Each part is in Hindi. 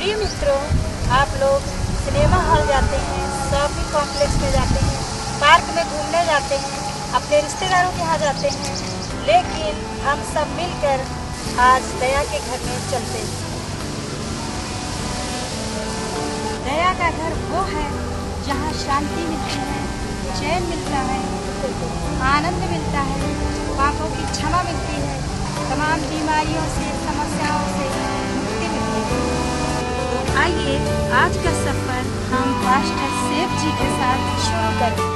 प्रिय मित्रों, आप लोग सिनेमा हॉल जाते हैं, शॉपिंग कॉम्प्लेक्स में जाते हैं, पार्क में घूमने जाते हैं, अपने रिश्तेदारों के यहाँ जाते हैं, लेकिन हम सब मिलकर आज दया के घर में चलते हैं। दया का घर वो है जहाँ शांति मिलती है, चैन मिलता है, आनंद मिलता है, पापों की क्षमा मिलती है, तमाम बीमारियों से, समस्याओं से मुक्ति मिलती है। तो आइए आज का सफर हम पास्टर सेफ जी के साथ शुरू करें।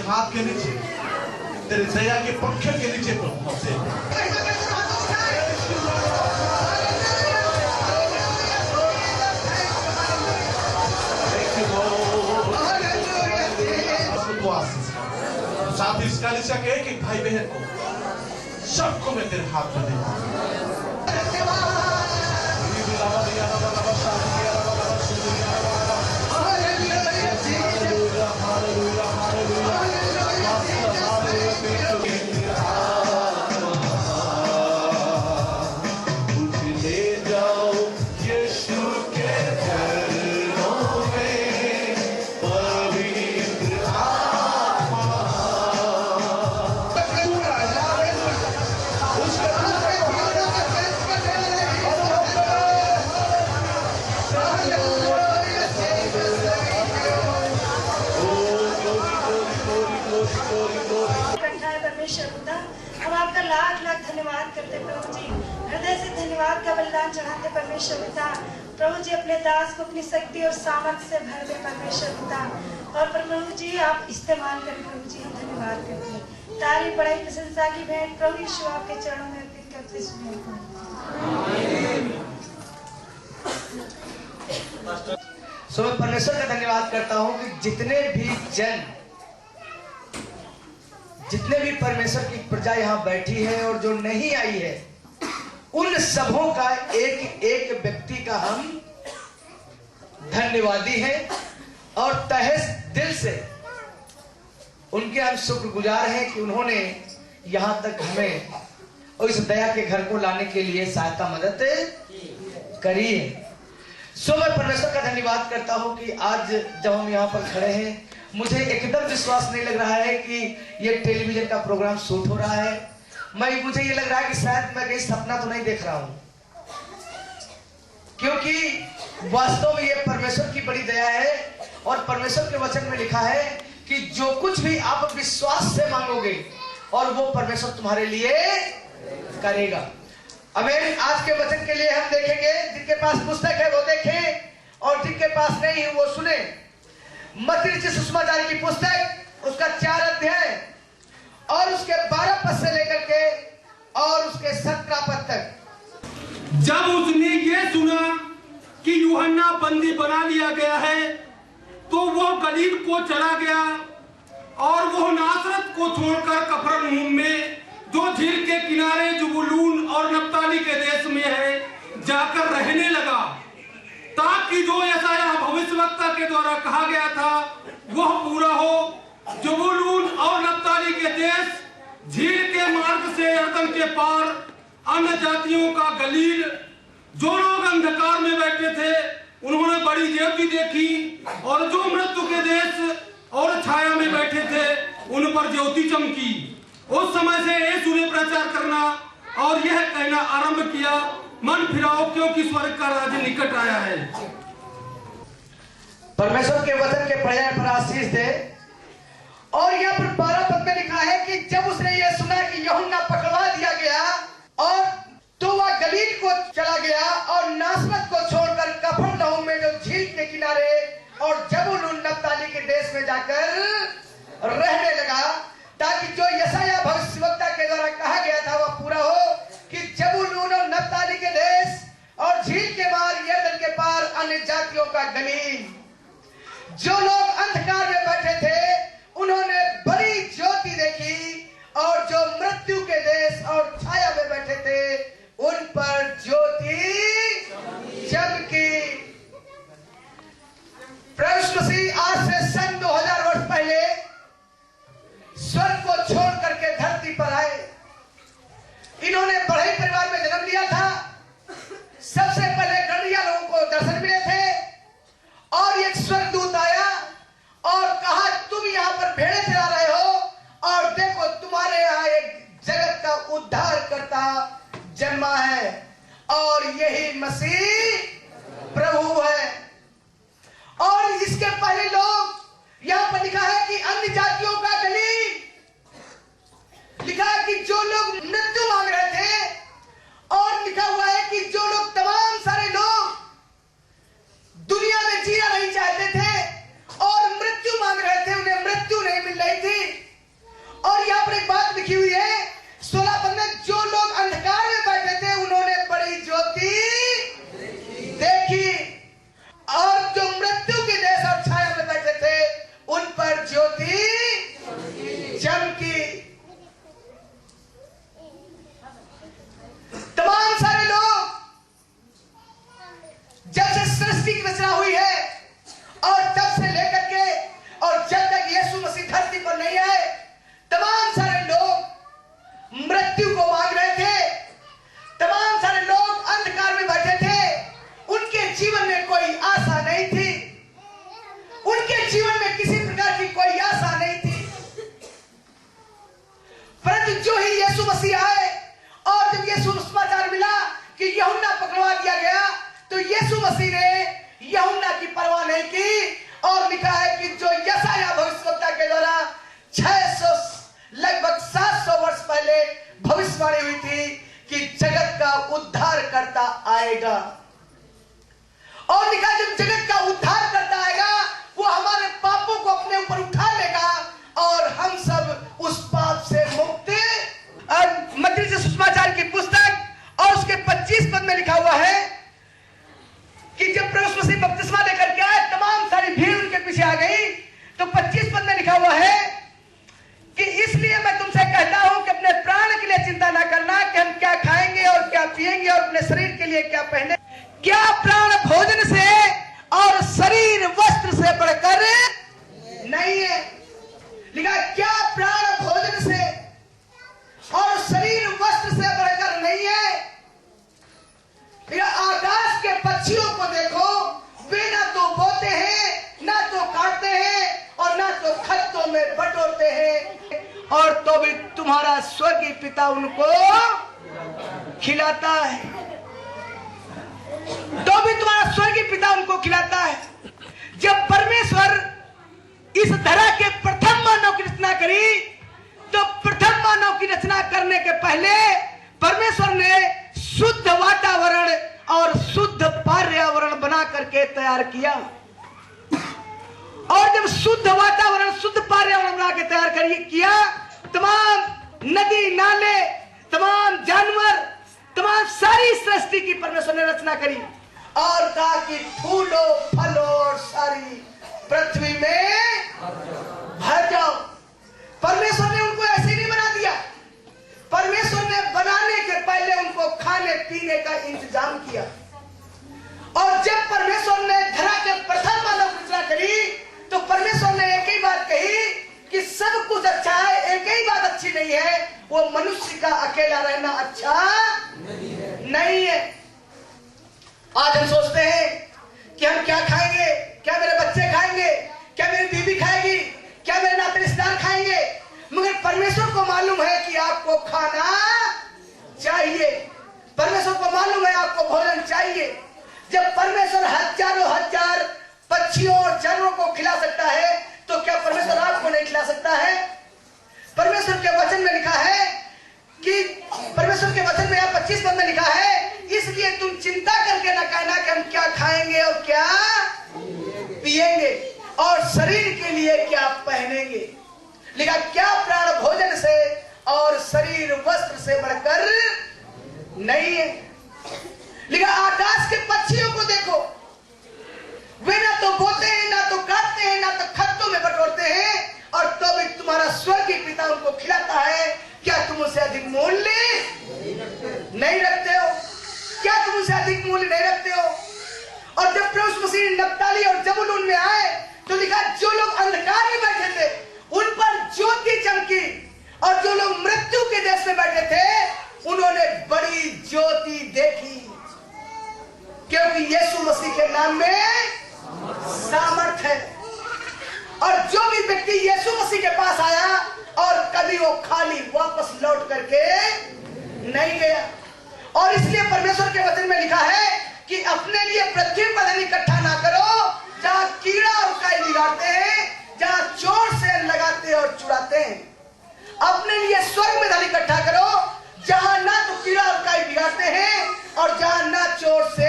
हाथ के नीचे तेरे दया के पंखे के नीचे प्रभु से साथ ही इसका लिखा के एक भाई बहन को सबको मैं तेरे हाथ में देता हूं। हम आपका लाख लाख धन्यवाद करते प्रभु जी, हृदय से धन्यवाद का बलिदान चढ़ाते परमेश्वर पिता। प्रभु जी अपने दास को अपनी शक्ति और सामर्थ्य से भर दे परमेश्वर पिता, और प्रभु जी आप इस्तेमाल करें प्रभु जी, हम धन्यवाद करते हैं। तारीफ बड़ाई प्रशंसा की भेंट प्रभु यीशु आपके चरणों में अर्पित करते सो मैं परमेश्वर का धन्यवाद करता हूँ कि जितने भी परमेश्वर की प्रजा यहाँ बैठी है और जो नहीं आई है, उन सबों का एक एक व्यक्ति का हम धन्यवादी हैं और तहे दिल से उनके हम शुक्रगुजार हैं कि उन्होंने यहाँ तक हमें और इस दया के घर को लाने के लिए सहायता मदद करी है। सो मैं परमेश्वर का धन्यवाद करता हूँ कि आज जब हम यहाँ पर खड़े हैं, मुझे एकदम विश्वास नहीं लग रहा है कि ये टेलीविजन का प्रोग्राम शूट हो रहा है। मुझे ये लग रहा है कि शायद मैं कहीं सपना तो नहीं देख रहा हूँ, क्योंकि वास्तव में ये परमेश्वर की बड़ी दया है और परमेश्वर के वचन में लिखा है कि जो कुछ भी आप विश्वास से मांगोगे और वो परमेश्वर तुम्हारे लिए करेगा। आमीन। आज के वचन के लिए हम देखेंगे, जिनके पास पुस्तक है वो देखें और जिनके पास नहीं है वो सुने। मत्ती रचित सुसमाचार की पुस्तक, उसका 4 अध्याय और उसके 12 पद से लेकर के और उसके 17 पद तक। जब उसने ये सुना कि यूहन्ना बंदी बना लिया गया है तो वो गलील को चला गया और वो नासरत को छोड़कर कफरनहूम में, जो झील के किनारे जुबूलून और नप्ताली के देश में है, जाकर रहने लगा, ताकि जो यशायाह भविष्यवक्ता के द्वारा कहा गया था वह पूरा हो। जुबूलून और नप्ताली के देश, झील के मार्ग से यरदन के पार, अन्य जातियों का गलील। जो लोग अंधकार में बैठे थे उन्होंने बड़ी ज्योति देखी, और जो मृत्यु के देश और छाया में बैठे थे उन पर ज्योति चमकी। उस समय से यीशु ने प्रचार करना और यह कहना आरंभ किया, मन फिराओ क्योंकि स्वर्ग का राज्य निकट आया है। परमेश्वर के वचन के पढ़ने पर आशीष दे। और यहाँ पर 12 पद में लिखा है कि जब उसने ये सुना कि यूहन्ना पकड़वा दिया गया और तो वह गलील को चला गया और नासरत को छोड़कर कफरनहूम में, जो झील के किनारे और जबूलून नप्ताली के देश में जाकर रहने लगा, ताकि जो यशायाह भविष्यवक्ता के द्वारा कहा गया था वह पूरा हो कि जबूलून और नप्ताली के देश और झील के पार, यरदन के पार, अन्य जातियों का गलील। जो लोग अंधकार में बैठे थे उन्होंने बड़ी ज्योति देखी, और जो मृत्यु के देश और छाया में बैठे थे उन पर ज्योति चमकी। प्रभु मसीह आज से सन 2000 वर्ष पहले स्वर्ग को छोड़ करके धरती पर आए। इन्होंने बड़े परिवार में जन्म लिया था। सबसे पहले गणरिया लोगों को दर्शन मिले थे और एक स्वर्गदूत आया और कहा, तुम यहाँ पर भेड़े चरा रहे हो और देखो तुम्हारे यहाँ एक जगत का उद्धार करता जन्मा है और यही मसीह प्रभु है। और इसके पहले लोग, यहाँ पर लिखा है कि अन्य जातियों का गलील, लिखा है कि जो लोग मृत्यु मांग रहे थे, और लिखा हुआ है कि जो लोग, तमाम सारे लोग दुनिया में जीना नहीं चाहते थे और मृत्यु मांग रहे थे, उन्हें मृत्यु नहीं मिल रही थी। और यहाँ पर एक बात लिखी हुई है 16 पद में, जो लोग अंधकार में बैठे थे उन्होंने बड़ी ज्योति देखी, और जो मृत्यु के देश और छाया में बैठे थे उन पर ज्योति चमकी। तमाम सारे लोग, जब से सृष्टि की रचना हुई है और तब से लेकर के और जब तक यीशु मसीह धरती पर नहीं आए, तमाम सारे लोग मृत्यु को मांग रहे थे। तमाम सारे लोग अंधकार में बैठे थे। उनके जीवन में कोई आशा नहीं थी। उनके जीवन में किसी प्रकार की कोई आशा नहीं थी। परंतु जो ही यीशु मसीह आए और जब यीशु समाचार मिला कि यूहन्ना पकड़वा दिया गया, तो यीशु मसीह ने यूहन्ना की परवाह नहीं की। और लिखा है कि जो यशायाह भविष्यवक्ता के द्वारा 600 लगभग 700 वर्ष पहले भविष्यवाणी हुई थी कि जगत का उद्धार करता आएगा, और लिखा जब जगत का उद्धार करता आएगा वो हमारे पापों को अपने ऊपर उठा लेगा और हम सब उस पाप से मुक्त। मत्ती रचित सुसमाचार की पुस्तक और उसके 25 पद में लिखा हुआ है कि जब प्रभु मसीह बपतिस्मा लेकर के आए, तमाम सारी भीड़ उनके पीछे आ गई। तो 25 पद में लिखा हुआ है कि इसलिए मैं तुमसे कहता हूं कि अपने प्राण के लिए चिंता ना करना कि हम क्या खाएंगे और क्या पिएंगे और अपने शरीर के लिए क्या पहने। क्या प्राण भोजन से और शरीर वस्त्र से बढ़कर नहीं है। लिखा क्या प्राण भोजन से और शरीर वस्त्र से बढ़कर नहीं है। लिखा आकाश के पक्षियों को देखो, वे ना तो बोते हैं, ना तो काटते हैं और ना तो खत्तों में बटोरते हैं, और तो भी तुम्हारा स्वर्गीय पिता उनको खिलाता है। तो भी तुम्हारा स्वर्गीय पिता उनको खिलाता है। जब परमेश्वर इस धरा के प्रथम मानव की रचना करी तो प्रथम मानव की रचना करने के पहले परमेश्वर ने शुद्ध वातावरण और शुद्ध पर्यावरण बना करके तैयार किया। और जब शुद्ध वातावरण शुद्ध पर्यावरण बना के तैयार किया, तमाम नदी नाले, तमाम जानवर, तमाम सारी सृष्टि की परमेश्वर ने रचना करी और कहा कि फूलो फलो और सारी पृथ्वी में भर जाओ। परमेश्वर ने उनको ऐसे नहीं बना दिया, परमेश्वर ने बनाने के पहले उनको खाने पीने का इंतजाम किया। और जब परमेश्वर ने धरा के प्रथम मानव रचना करी तो परमेश्वर ने एक ही बात कही कि सब कुछ अच्छा है, एक ही बात अच्छी नहीं है, वो मनुष्य का अकेला रहना अच्छा नहीं है। आज हम सोचते हैं कि हम क्या खाएंगे, क्या मेरे बच्चे खाएंगे, क्या मेरी बीवी खाएगी, क्या मेरे नाते रिश्तेदार खाएंगे, मगर परमेश्वर को मालूम है कि आपको खाना चाहिए, परमेश्वर को मालूम है आपको भोजन चाहिए। जब परमेश्वर हजारों हजार पक्षियों और जानवरों को खिला सकता है तो क्या परमेश्वर आपको नहीं खिला सकता है? परमेश्वर के वचन में लिखा है कि परमेश्वर के वचन में 25 पद में लिखा है, इसलिए तुम चिंता करके न कहना कि हम क्या खाएंगे और क्या पिएंगे और शरीर के लिए क्या पहनेंगे। लिखा क्या प्राण भोजन से और शरीर वस्त्र से बढ़कर नहीं है। लिखा आकाश के पक्षियों को देखो, वे ना तो बोते हैं, ना तो काटते हैं, ना तो खत्तों में बटोरते हैं, और तो भी तुम्हारा स्वर्गीय पिता उनको खिलाता है। क्या तुम उससे अधिक मूल्य नहीं रखते हो? क्या तुम उससे अधिक मूल्य नहीं रखते हो? और जब प्रभु मसीह नप्ताली और जबूलून में आए तो लिखा जो लोग अंधकार में बैठे थे उन पर ज्योति चमकी, और जो लोग मृत्यु के देश में बैठे थे उन्होंने बड़ी ज्योति देखी, क्योंकि यीशु मसीह के नाम में सामर्थ है। और जो भी व्यक्ति यीशु मसीह के पास आया और कभी वो खाली वापस लौट करके नहीं गया। और इसलिए परमेश्वर के वचन में लिखा है कि अपने लिए पृथ्वी पर धन इकट्ठा ना करो जहां कीड़ा और काई बिगाड़ते हैं, जहां चोर से लगाते और चुराते हैं। अपने लिए स्वर्ग में धन इकट्ठा करो जहां ना तो कीड़ा और काई बिगाड़ते हैं और जहां ना चोर से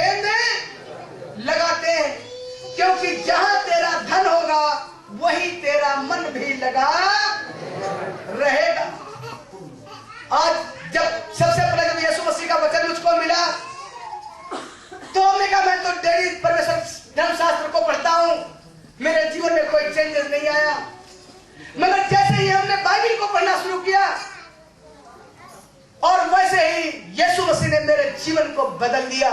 लगाते हैं, क्योंकि जहां तेरा धन होगा वही तेरा मन भी लगा रहेगा। आज जब सबसे पहले जब यीशु मसीह का वचन मुझको मिला तो हमने कहा मैं तो डेली परमेश्वर धर्मशास्त्र को पढ़ता हूं, मेरे जीवन में कोई चेंजेस नहीं आया। मगर जैसे ही हमने बाइबल को पढ़ना शुरू किया और वैसे ही यीशु मसीह ने मेरे जीवन को बदल दिया।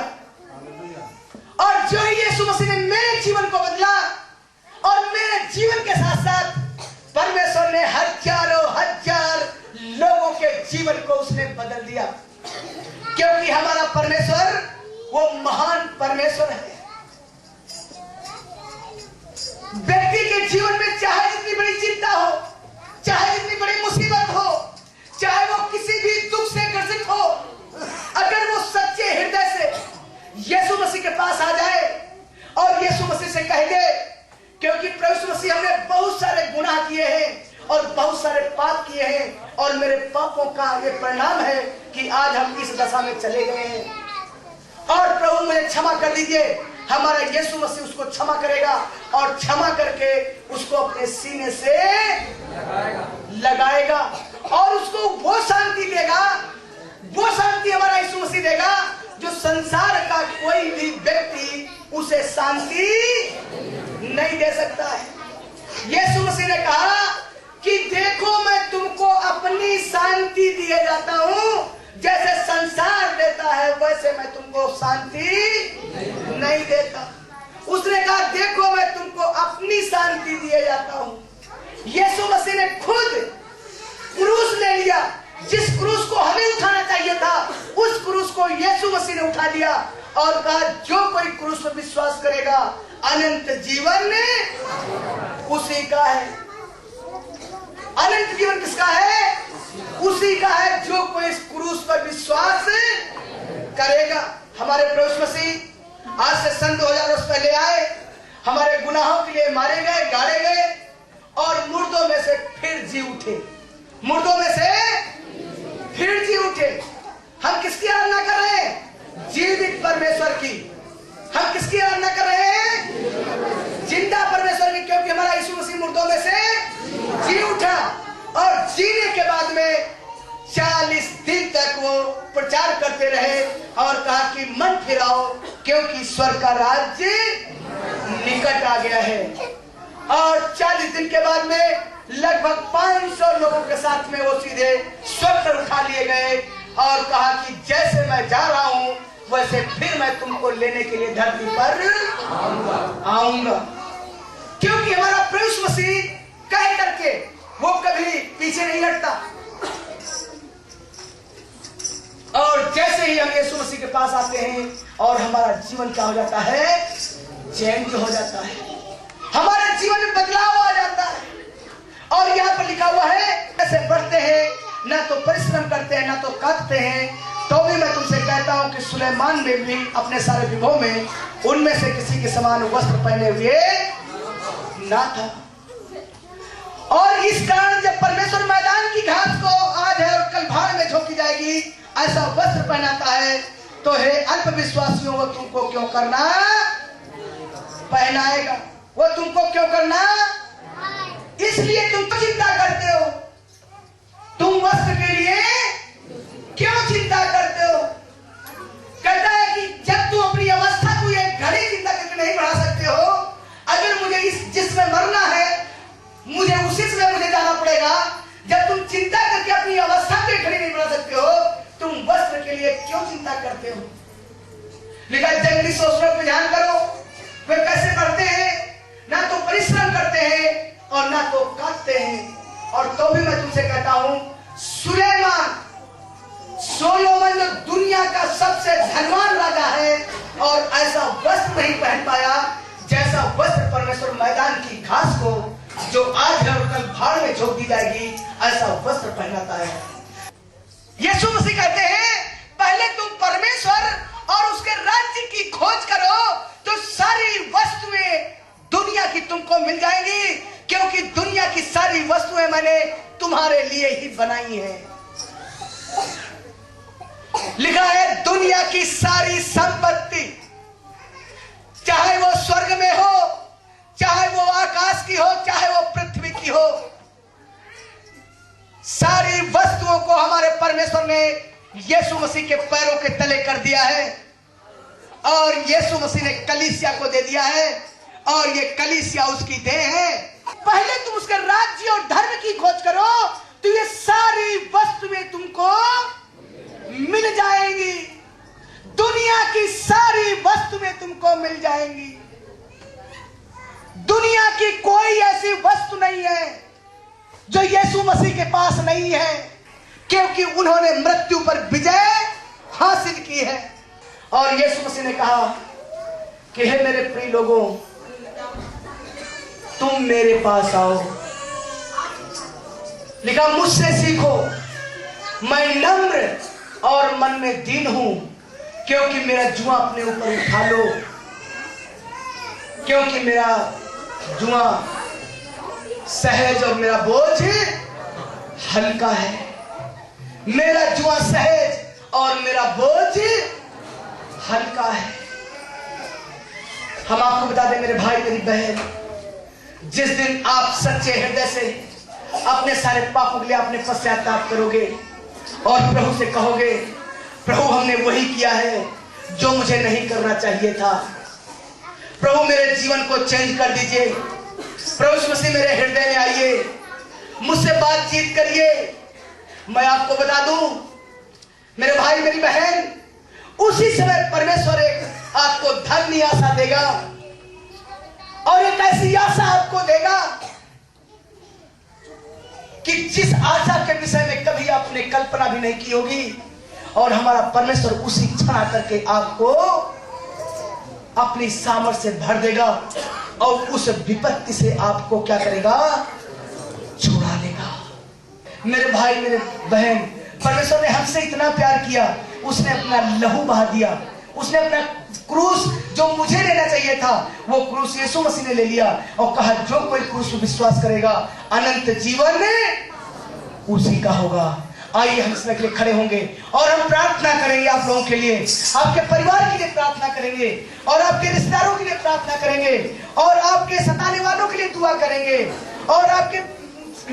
और जो ही यीशु मसीह ने मेरे जीवन को बदला और मेरे जीवन के साथ साथ परमेश्वर ने हजारों हजार लोगों के जीवन को उसने बदल दिया, क्योंकि हमारा परमेश्वर वो महान परमेश्वर है। व्यक्ति के जीवन में चाहे जितनी बड़ी चिंता हो, चाहे जितनी बड़ी मुसीबत हो, चाहे वो किसी भी दुख से ग्रसित हो, अगर वो सच्चे हृदय से यीशु मसीह के पास आ जाए और यीशु मसीह से कह दे, क्योंकि प्रभु मसीह हमने बहुत सारे गुनाह किए हैं और बहुत सारे पाप किए हैं और मेरे पापों का ये परिणाम है कि आज हम इस दशा में चले गए हैं और प्रभु मुझे क्षमा कर दीजिए। हमारा यीशु मसीह उसको क्षमा करेगा और क्षमा करके उसको अपने सीने से लगाएगा और उसको वो शांति देगा, वो शांति हमारा यीशु मसीह देगा जो संसार का कोई भी व्यक्ति उसे शांति नहीं दे सकता है। यीशु मसीह ने कहा कि देखो मैं तुमको अपनी शांति दिए जाता हूं, जैसे संसार देता है वैसे मैं तुमको शांति नहीं देता। उसने कहा देखो मैं तुमको अपनी शांति दिए जाता हूं। यीशु मसीह ने खुद क्रूस ले लिया, जिस क्रूस को हमें उठाना चाहिए था उस क्रूस को यीशु मसीह ने उठा लिया और कहा जो कोई क्रूस पर विश्वास करेगा अनंत जीवन उसी का है। अनंत जीवन किसका है? उसी का है जो कोई इस क्रूस पर विश्वास करेगा। हमारे प्रभु मसीह आज से सन 2000 वर्ष पहले आए, हमारे गुनाहों के लिए मारे गए, गाड़े गए और मुर्दों में से फिर जी उठे। मुर्दों में से फिर जी उठे। हम किसकी आराधना कर रहे हैं? जीवित परमेश्वर की। हम किसकी आराधना कर रहे हैं? जिंदा परमेश्वर की, क्योंकि हमारा यीशु मसीह मुर्दों में से जी उठा और जीने के बाद में 40 दिन तक वो प्रचार करते रहे और कहा कि मन फिराओ क्योंकि स्वर्ग का राज्य निकट आ गया है। और 40 दिन के बाद में लगभग 500 लोगों के साथ में वो सीधे स्वर्ग पर उठा लिए गए और कहा कि जैसे मैं जा रहा हूं वैसे फिर मैं तुमको लेने के लिए धरती पर आऊंगा। क्योंकि हमारा प्रभु यीशु मसीह कह करके वो कभी पीछे नहीं हटता। और जैसे ही हम यीशु मसीह के पास आते हैं और हमारा जीवन क्या हो जाता है? चेंज हो जाता है, हमारे जीवन में बदलाव आ जाता है। और यहाँ पर लिखा हुआ है ऐसे बढ़ते हैं, ना तो परिश्रम करते हैं, ना तो काटते हैं। तो भी मैं तुमसे कहता हूं कि सुलेमान ने भी अपने सारे विभव में उनमें से किसी के समान वस्त्र पहने हुए ना था। और इस कारण जब परमेश्वर मैदान की घास को आज है और कल भाड़ में झोंकी जाएगी ऐसा वस्त्र पहनाता है, तो हे अल्पविश्वासियों वो तुमको क्यों करना पहनाएगा? वो तुमको क्यों करना? इसलिए तुम चिंता करते हो। तुम वस्त्र के लिए क्यों चिंता करते हो? कहता है कि जब तुम अपनी अवस्था को एक घड़ी चिंता करके नहीं बढ़ा सकते हो, अगर मुझे इस जिसमें मरना है मुझे उसी समय मुझे जाना पड़ेगा। जब तुम चिंता करके अपनी अवस्था को एक घड़ी नहीं बढ़ा सकते हो, तुम वस्त्र के लिए क्यों चिंता करते हो? लिखा जंगली सोचने पर ध्यान करो, वे कैसे करते हैं? ना तो परिश्रम करते हैं और ना तो काटते हैं। और तो भी मैं तुमसे कहता हूं सोलोमन जो दुनिया का सबसे धनवान राजा है और ऐसा वस्त्र नहीं पहन पाया जैसा वस्त्र परमेश्वर मैदान की घास को जो आज है और कल भाड़ में झोंक दी जाएगी ऐसा वस्त्र पहनाता है। यीशु मसीह कहते हैं पहले तुम परमेश्वर और उसके राज्य की खोज करो तो सारी वस्तुएं दुनिया की तुमको मिल जाएंगी, क्योंकि दुनिया की सारी वस्तुएं मैंने तुम्हारे लिए ही बनाई हैं। लिखा है दुनिया की सारी संपत्ति, चाहे वो स्वर्ग में हो, चाहे वो आकाश की हो, चाहे वो पृथ्वी की हो, सारी वस्तुओं को हमारे परमेश्वर ने यीशु मसीह के पैरों के तले कर दिया है और यीशु मसीह ने कलीसिया को दे दिया है और ये कलीसिया उसकी देह है। पहले तुम उसके राज्य और धर्म की खोज करो तो ये सारी वस्तुएं तुमको मिल जाएंगी। दुनिया की सारी वस्तुएं तुमको मिल जाएंगी। दुनिया की कोई ऐसी वस्तु नहीं है जो यीशु मसीह के पास नहीं है, क्योंकि उन्होंने मृत्यु पर विजय हासिल की है। और यीशु मसीह ने कहा कि हे मेरे प्रिय लोगों, तुम मेरे पास आओ। लिखा मुझसे सीखो, मैं नम्र और मन में दीन हूं, क्योंकि मेरा जुआ अपने ऊपर उठा लो, क्योंकि मेरा जुआ सहज और मेरा बोझ हल्का है। मेरा जुआ सहज और मेरा बोझ हल्का है। हम आपको बता दें मेरे भाई मेरी बहन, जिस दिन आप सच्चे हृदय से अपने सारे पापों के लिए अपने पश्चाताप करोगे और प्रभु से कहोगे प्रभु हमने वही किया है जो मुझे नहीं करना चाहिए था, प्रभु मेरे जीवन को चेंज कर दीजिए, प्रभु यीशु मसीह मेरे हृदय में आइए, मुझसे बातचीत करिए। मैं आपको बता दूं मेरे भाई मेरी बहन, उसी समय परमेश्वर एक आपको धन्य आशा देगा और एक ऐसी आशा आपको देगा कि जिस आशा के विषय में कभी आपने कल्पना भी नहीं की होगी। और हमारा परमेश्वर उसी क्षण करके आपको अपनी सामर्थ्य से भर देगा और उस विपत्ति से आपको क्या करेगा? छुड़ा लेगा। मेरे भाई मेरे बहन, परमेश्वर ने हमसे इतना प्यार किया, उसने अपना लहू बहा दिया, उसने अपना क्रूस जो मुझे लेना चाहिए था वो क्रूस यीशु मसीह ने ले लिया और कहा जो कोई क्रूस पर विश्वास करेगा अनंत जीवन उसी का होगा। आइए हम इसमें के लिए खड़े होंगे और हम प्रार्थना करेंगे आप लोगों के लिए, आपके परिवार के लिए प्रार्थना करेंगे और आपके रिश्तेदारों के लिए प्रार्थना करेंगे और आपके सताने वालों के लिए दुआ करेंगे और आपके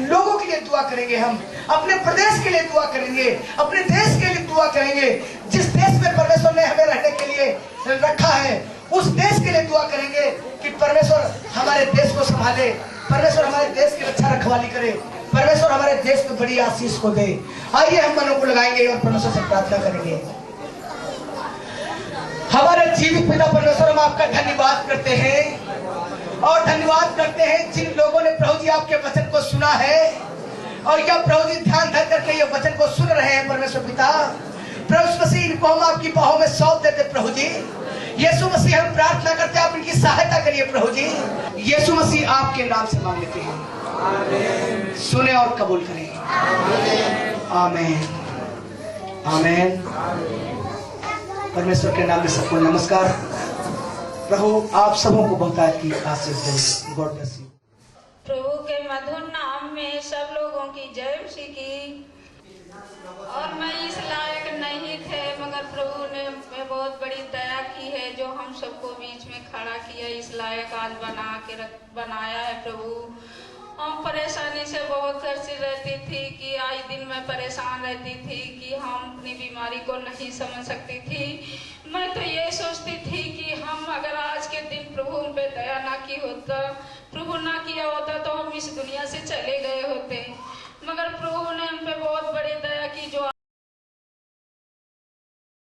लोगों के लिए दुआ करेंगे। हम अपने प्रदेश के लिए दुआ करेंगे, अपने देश के लिए दुआ करेंगे। जिस देश में परमेश्वर ने हमें रहने के लिए रखा है उस देश के लिए दुआ करेंगे कि परमेश्वर हमारे देश को संभाले, परमेश्वर हमारे देश की रक्षा रखवाली करे, परमेश्वर हमारे देश को बड़ी आशीष को दे। आइए हम मनों को लगाएंगे और परमेश्वर से प्रार्थना करेंगे। हमारे जीवित पिता परमेश्वर, हम आपका धन्यवाद करते हैं और धन्यवाद करते हैं जिन लोगों ने प्रभु जी आपके वचन को सुना है और क्या प्रभु जी ध्यान धर करके ये वचन को सुन रहे हैं। परमेश्वर पिता, प्रभु मसीह इनको हम आपकी बाहों में सौंप देते। प्रभु जी यीशु मसीह, हम प्रार्थना करते हैं आप इनकी सहायता करिए। प्रभु जी यीशु मसीह आपके नाम से मांग लेते हैं, आमीन। सुने और कबूल करें, आमीन आमीन। परमेश्वर के नाम में सबको नमस्कार। प्रभु आप सबों को बहुत की आशीष दे। God bless you. प्रभु के मधुर नाम में सब लोगों की जय मसीह की। और मैं इस लायक नहीं थे मगर प्रभु ने बहुत बड़ी दया की है जो हम सबको बीच में खड़ा किया, इस लायक आज बनाया है। प्रभु हम परेशानी से बहुत ग्रसित रहती थी कि आज दिन मैं परेशान रहती थी कि हम अपनी बीमारी को नहीं समझ सकती थी। मैं तो ये सोचती थी कि हम अगर आज के दिन प्रभु हम पे दया ना की होता, प्रभु ना किया होता तो हम इस दुनिया से चले गए होते। मगर प्रभु ने